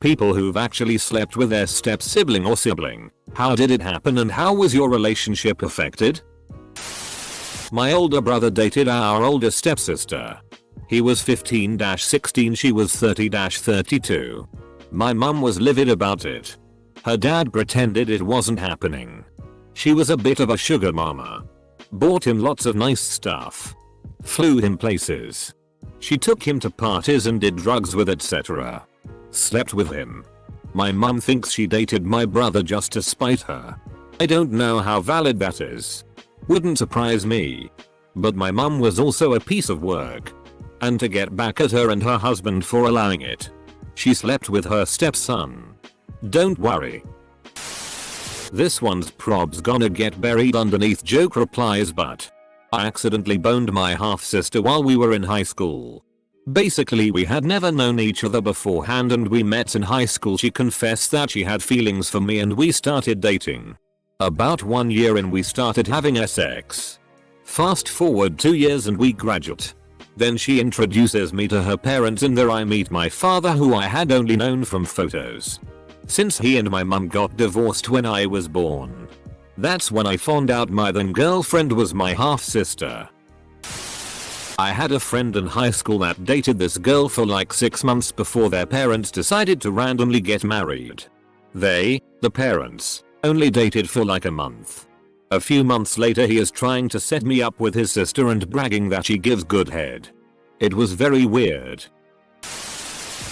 people who've actually slept with their step sibling or sibling. How did it happen and how was your relationship affected? My older brother dated our older stepsister. He was 15-16, she was 30-32. My mum was livid about it. Her dad pretended it wasn't happening. She was a bit of a sugar mama. Bought him lots of nice stuff. Flew him places. She took him to parties and did drugs with etc. Slept with him. My mum thinks she dated my brother just to spite her. I don't know how valid that is. Wouldn't surprise me. But my mum was also a piece of work. And to get back at her and her husband for allowing it, she slept with her stepson. Don't worry. This one's prob's gonna get buried underneath joke replies, but I accidentally boned my half-sister while we were in high school. Basically we had never known each other beforehand and we met in high school. She confessed that she had feelings for me and we started dating. About 1 year in we started having sex. Fast forward 2 years and we graduate. Then she introduces me to her parents and there I meet my father, who I had only known from photos. Since he and my mum got divorced when I was born. That's when I found out my then girlfriend was my half-sister. I had a friend in high school that dated this girl for like 6 months before their parents decided to randomly get married. They, the parents, only dated for like a month. A few months later he is trying to set me up with his sister and bragging that she gives good head. It was very weird.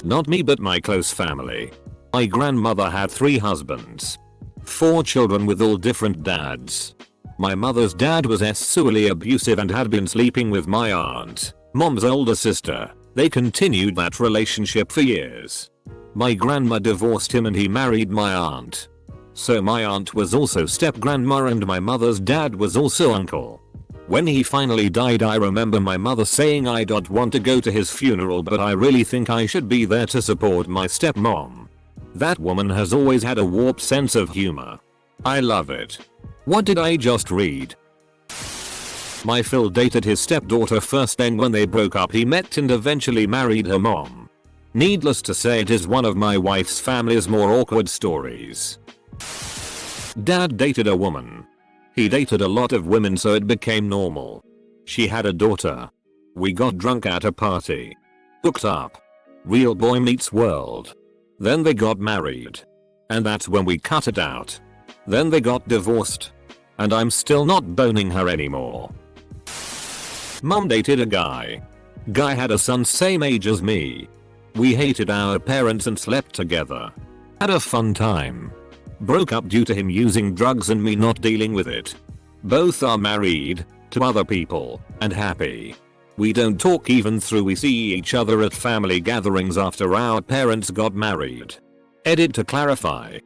Not me but my close family. My grandmother had 3 husbands. 4 children with all different dads. My mother's dad was sexually abusive and had been sleeping with my aunt, mom's older sister. They continued that relationship for years. My grandma divorced him and he married my aunt. So my aunt was also step-grandma and my mother's dad was also uncle. When he finally died I remember my mother saying I don't want to go to his funeral but I really think I should be there to support my stepmom. That woman has always had a warped sense of humor. I love it. What did I just read? My Phil dated his stepdaughter first, then when they broke up he met and eventually married her mom. Needless to say it is one of my wife's family's more awkward stories. Dad dated a woman. He dated a lot of women so it became normal. She had a daughter. We got drunk at a party. Hooked up. Real boy meets world. Then they got married. And that's when we cut it out. Then they got divorced. And I'm still not boning her anymore. Mum dated a guy. Guy had a son same age as me. We hated our parents and slept together. Had a fun time. Broke up due to him using drugs and me not dealing with it. Both are married, to other people, and happy. We don't talk even though we see each other at family gatherings after our parents got married. Edit to clarify.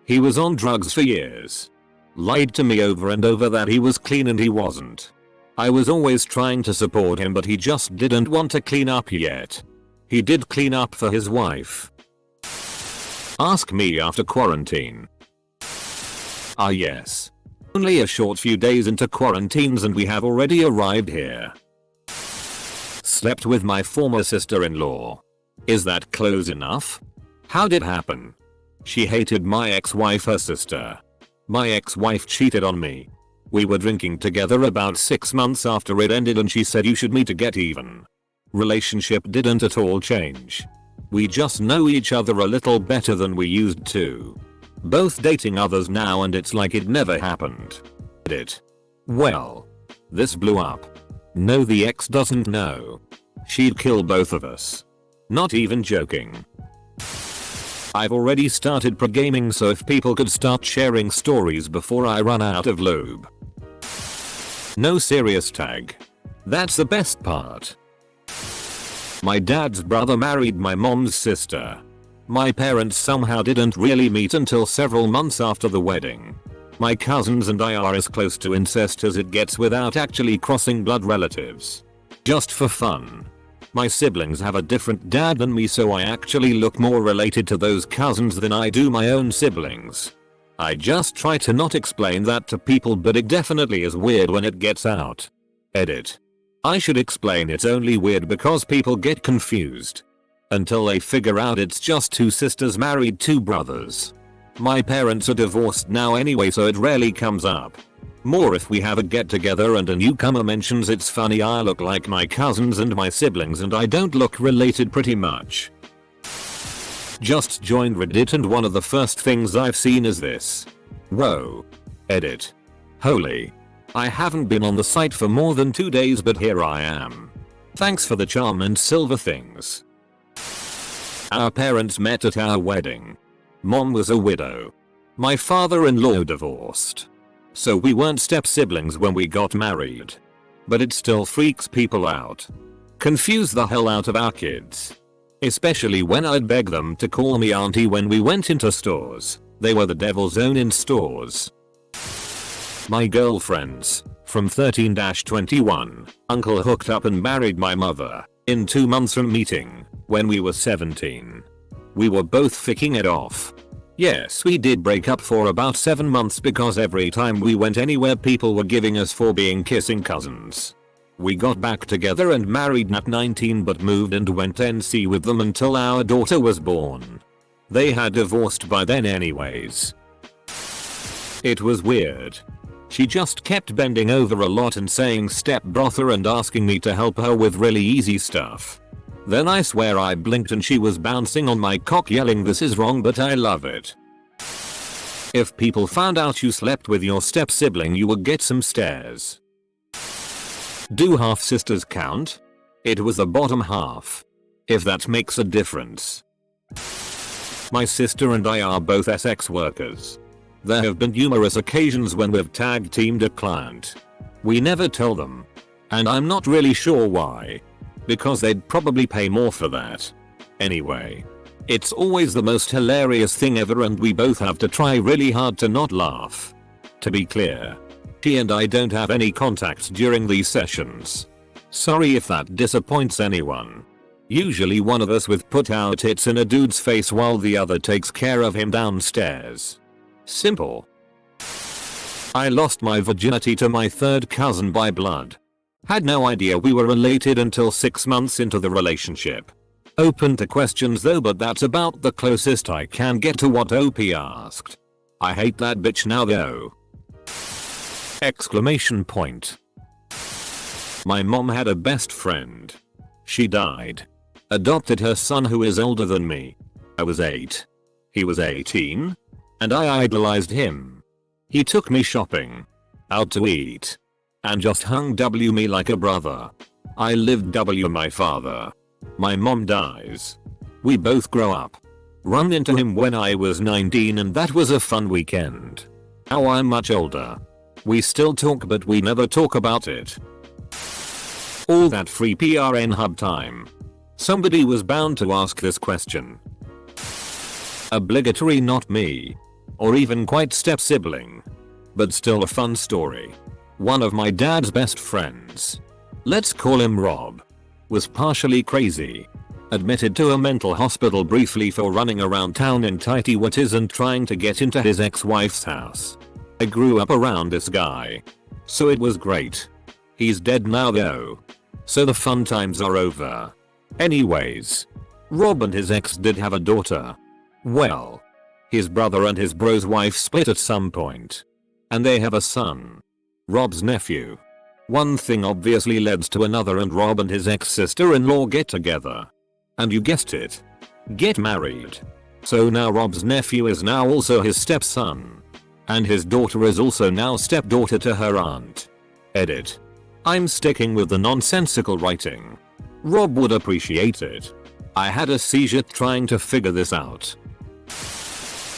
He was on drugs for years. Lied to me over and over that he was clean and he wasn't. I was always trying to support him but he just didn't want to clean up yet. He did clean up for his wife. Ask me after quarantine. Ah yes. Only a short few days into quarantines and we have already arrived here. Slept with my former sister-in-law. Is that close enough? How did it happen? She hated my ex-wife, her sister. My ex-wife cheated on me. We were drinking together about 6 months after it ended and she said you should meet to get even. Relationship didn't at all change. We just know each other a little better than we used to. Both dating others now and it's like it never happened. Well, this blew up. No, the ex doesn't know. She'd kill both of us. Not even joking. I've already started pre-gaming so if people could start sharing stories before I run out of lube. No serious tag. That's the best part. My dad's brother married my mom's sister. My parents somehow didn't really meet until several months after the wedding. My cousins and I are as close to incest as it gets without actually crossing blood relatives. Just for fun. My siblings have a different dad than me so I actually look more related to those cousins than I do my own siblings. I just try to not explain that to people but it definitely is weird when it gets out. Edit. I should explain it's only weird because people get confused. Until they figure out it's just two sisters married two brothers. My parents are divorced now anyway, so it rarely comes up. More if we have a get together and a newcomer mentions it's funny I look like my cousins and my siblings and I don't look related pretty much. Just joined Reddit and one of the first things I've seen is this. Whoa. Edit. Holy. I haven't been on the site for more than 2 days but here I am. Thanks for the charm and silver things. Our parents met at our wedding. Mom was a widow. My father-in-law divorced. So we weren't step-siblings when we got married. But it still freaks people out. Confuse the hell out of our kids. Especially when I'd beg them to call me auntie when we went into stores. They were the devil's own in stores. My girlfriends, from 13-21, uncle hooked up and married my mother, in 2 months from meeting, when we were 17. We were both ficking it off. Yes, we did break up for about 7 months because every time we went anywhere people were giving us for being kissing cousins. We got back together and married at 19 but moved and went NC with them until our daughter was born. They had divorced by then anyways. It was weird. She just kept bending over a lot and saying step brother and asking me to help her with really easy stuff. Then I swear I blinked and she was bouncing on my cock yelling this is wrong but I love it. If people found out you slept with your step sibling you would get some stares. Do half sisters count? It was the bottom half. If that makes a difference. My sister and I are both sex workers. There have been numerous occasions when we've tag teamed a client. We never tell them. And I'm not really sure why. Because they'd probably pay more for that. Anyway. It's always the most hilarious thing ever and we both have to try really hard to not laugh. To be clear. She and I don't have any contact during these sessions. Sorry if that disappoints anyone. Usually one of us with put our tits in a dude's face while the other takes care of him downstairs. Simple. I lost my virginity to my third cousin by blood. Had no idea we were related until 6 months into the relationship. Open to questions though but that's about the closest I can get to what OP asked. I hate that bitch now though. Exclamation point. My mom had a best friend. She died. Adopted her son who is older than me. I was 8. He was 18. And I idolized him. He took me shopping. Out to eat. And just hung W me like a brother. I lived W my father. My mom dies. We both grow up. Run into him when I was 19 and that was a fun weekend. Now I'm much older. We still talk but we never talk about it. All that free PRN hub time. Somebody was bound to ask this question. Obligatory not me. Or even quite step sibling. But still a fun story. One of my dad's best friends. Let's call him Rob. Was partially crazy. Admitted to a mental hospital briefly for running around town in tighty whities and trying to get into his ex-wife's house. I grew up around this guy. So it was great. He's dead now though. So the fun times are over. Anyways. Rob and his ex did have a daughter. Well. His brother and his bro's wife split at some point. And they have a son. Rob's nephew. One thing obviously leads to another and Rob and his ex-sister-in-law get together. And you guessed it. Get married. So now Rob's nephew is now also his stepson. And his daughter is also now stepdaughter to her aunt. Edit. I'm sticking with the nonsensical writing. Rob would appreciate it. I had a seizure trying to figure this out.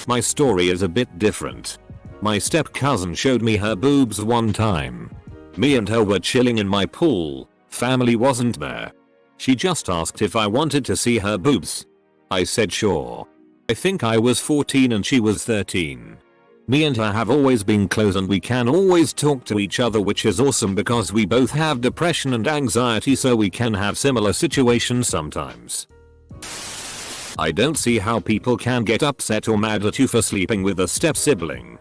My story is a bit different. My step cousin showed me her boobs one time. Me and her were chilling in my pool, family wasn't there. She just asked if I wanted to see her boobs. I said sure. I think I was 14 and she was 13. Me and her have always been close and we can always talk to each other which is awesome because we both have depression and anxiety so we can have similar situations sometimes. I don't see how people can get upset or mad at you for sleeping with a step sibling.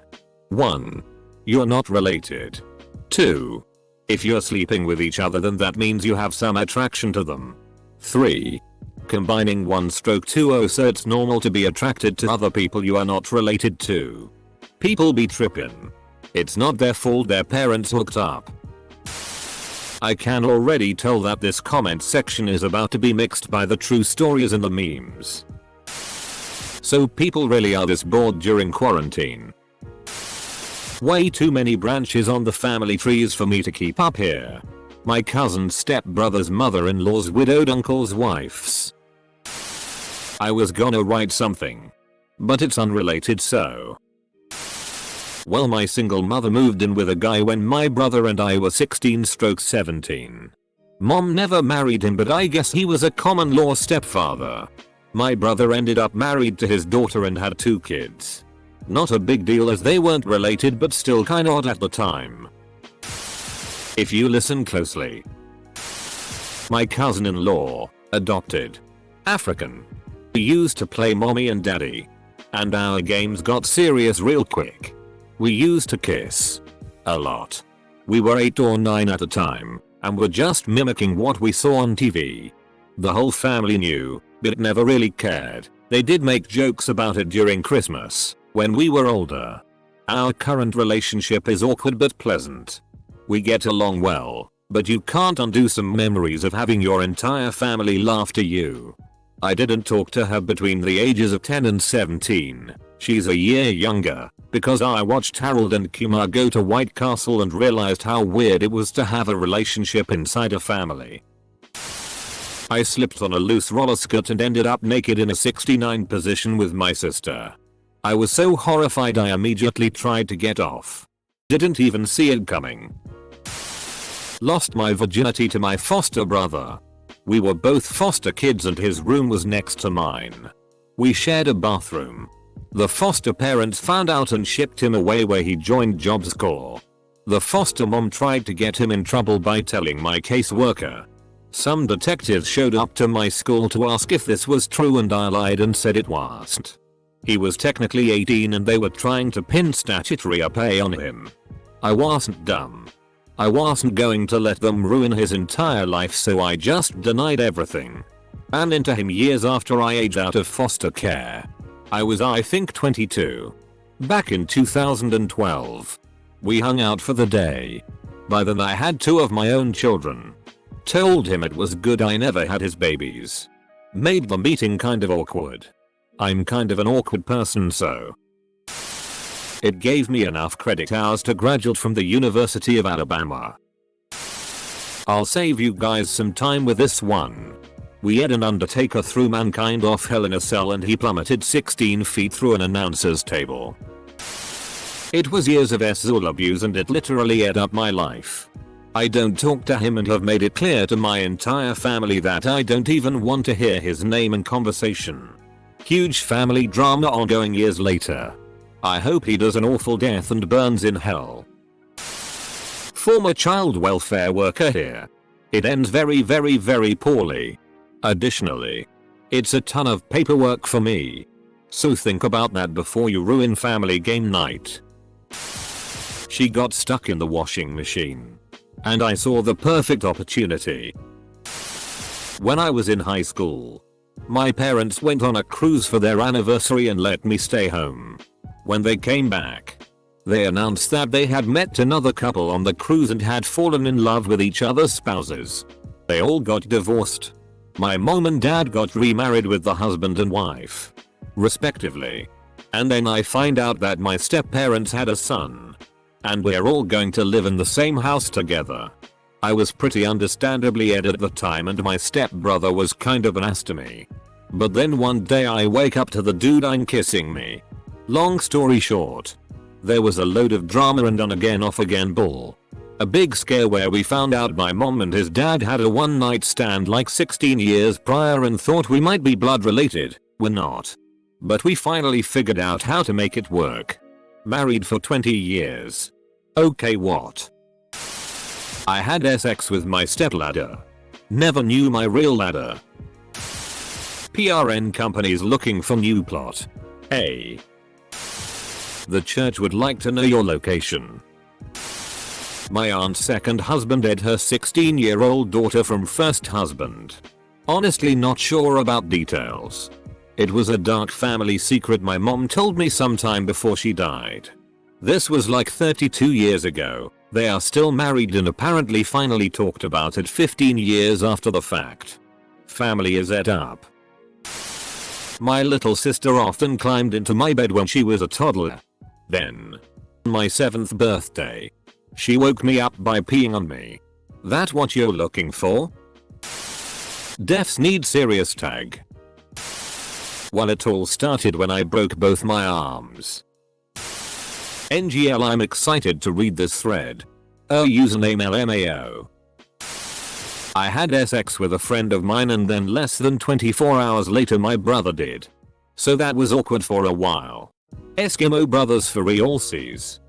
1. You're not related. 2. If you're sleeping with each other then that means you have some attraction to them. 3. Combining 1/2 so it's normal to be attracted to other people you are not related to. People be trippin'. It's not their fault their parents hooked up. I can already tell that this comment section is about to be mixed by the true stories and the memes. So people really are this bored during quarantine. Way too many branches on the family trees for me to keep up here. My cousin's stepbrother's mother-in-law's widowed uncle's wife's. I was gonna write something, but it's unrelated so. Well, my single mother moved in with a guy when my brother and I were 16/17. Mom never married him, but I guess he was a common law stepfather. My brother ended up married to his daughter and had 2 kids. Not a big deal as they weren't related, but still kinda odd at the time. If you listen closely. My cousin-in-law, adopted, African. We used to play mommy and daddy. And our games got serious real quick. We used to kiss. A lot. We were 8 or 9 at the time, and were just mimicking what we saw on TV. The whole family knew, but never really cared. They did make jokes about it during Christmas, when we were older. Our current relationship is awkward but pleasant. We get along well, but you can't undo some memories of having your entire family laugh to you. I didn't talk to her between the ages of 10 and 17. She's a year younger, because I watched Harold and Kumar go to White Castle and realized how weird it was to have a relationship inside a family. I slipped on a loose roller skirt and ended up naked in a 69 position with my sister. I was so horrified I immediately tried to get off. Didn't even see it coming. Lost my virginity to my foster brother. We were both foster kids and his room was next to mine. We shared a bathroom. The foster parents found out and shipped him away where he joined Jobs Corps. The foster mom tried to get him in trouble by telling my caseworker. Some detectives showed up to my school to ask if this was true and I lied and said it wasn't. He was technically 18 and they were trying to pin statutory pay on him. I wasn't dumb. I wasn't going to let them ruin his entire life, so I just denied everything. And into him years after I aged out of foster care. I think 22. Back in 2012. We hung out for the day. By then I had 2 of my own children. Told him it was good I never had his babies. Made the meeting kind of awkward. I'm kind of an awkward person, so. It gave me enough credit hours to graduate from the University of Alabama. I'll save you guys some time with this one. We had an Undertaker threw mankind off Hell in a Cell and he plummeted 16 feet through an announcer's table. It was years of sexual abuse and it literally ate up my life. I don't talk to him and have made it clear to my entire family that I don't even want to hear his name in conversation. Huge family drama ongoing years later. I hope he does an awful death and burns in hell. Former child welfare worker here. It ends very poorly. Additionally, it's a ton of paperwork for me. So think about that before you ruin family game night. She got stuck in the washing machine. And I saw the perfect opportunity. When I was in high school, my parents went on a cruise for their anniversary and let me stay home. When they came back, they announced that they had met another couple on the cruise and had fallen in love with each other's spouses. They all got divorced. My mom and dad got remarried with the husband and wife, respectively. And then I find out that my step-parents had a son. And we're all going to live in the same house together. I was pretty understandably ed at the time and my step-brother was kind of an ass to me. But then one day I wake up to the dude I'm kissing me. Long story short, there was a load of drama and on again off again bull. A big scare where we found out my mom and his dad had a one night stand like 16 years prior and thought we might be blood related. We're not. But we finally figured out how to make it work. Married for 20 years. Okay, what? I had sex with my stepladder. Never knew my real ladder. PRN companies looking for new plot. Hey. The church would like to know your location. My aunt's second husband ed her 16-year-old daughter from first husband. Honestly not sure about details. It was a dark family secret my mom told me sometime before she died. This was like 32 years ago. They are still married and apparently finally talked about it 15 years after the fact. Family is et up. My little sister often climbed into my bed when she was a toddler. Then, on my 7th birthday, she woke me up by peeing on me. That what you're looking for? Deaths need serious tag. Well, it all started when I broke both my arms. NGL, I'm excited to read this thread. Username LMAO. I had sex with a friend of mine and then less than 24 hours later my brother did. So that was awkward for a while. Eskimo brothers for realsies.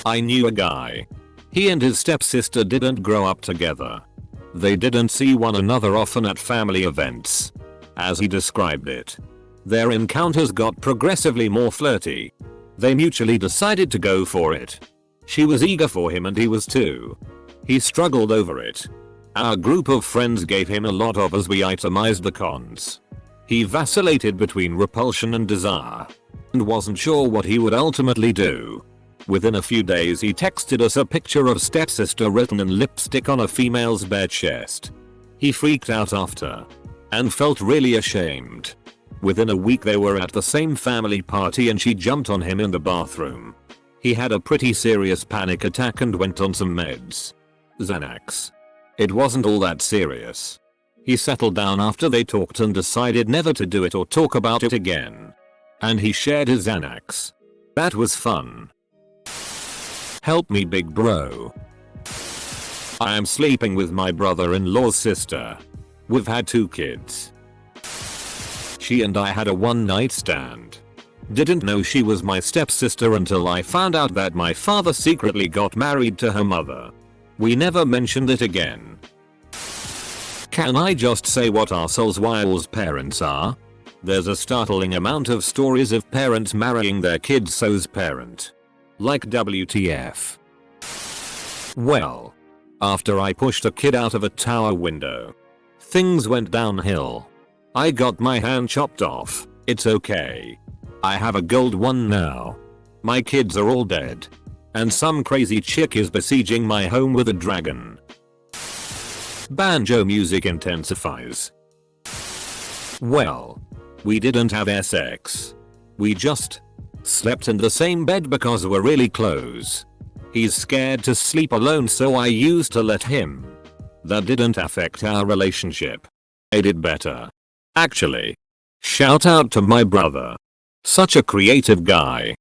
I knew a guy. He and his stepsister didn't grow up together. They didn't see one another often at family events. As he described it, their encounters got progressively more flirty. They mutually decided to go for it. She was eager for him and he was too. He struggled over it. Our group of friends gave him a lot of as we itemized the cons. He vacillated between repulsion and desire, and wasn't sure what he would ultimately do. Within a few days he texted us a picture of stepsister written in lipstick on a female's bare chest. He freaked out after, and felt really ashamed. Within a week they were at the same family party and she jumped on him in the bathroom. He had a pretty serious panic attack and went on some meds. Xanax. It wasn't all that serious. He settled down after they talked and decided never to do it or talk about it again. And he shared his Xanax. That was fun. Help me, big bro. I am sleeping with my brother-in-law's sister. We've had 2 kids. She and I had a one-night stand. Didn't know she was my stepsister until I found out that my father secretly got married to her mother. We never mentioned it again. Can I just say what arseholes Wiles parents are? There's a startling amount of stories of parents marrying their kids' so's parent. Like WTF. Well, after I pushed a kid out of a tower window, things went downhill. I got my hand chopped off. It's okay. I have a gold one now. My kids are all dead. And some crazy chick is besieging my home with a dragon. Banjo music intensifies. Well, we didn't have sex. We just slept in the same bed because we're really close. He's scared to sleep alone so I used to let him. That didn't affect our relationship. Made it better. Actually. Shout out to my brother. Such a creative guy.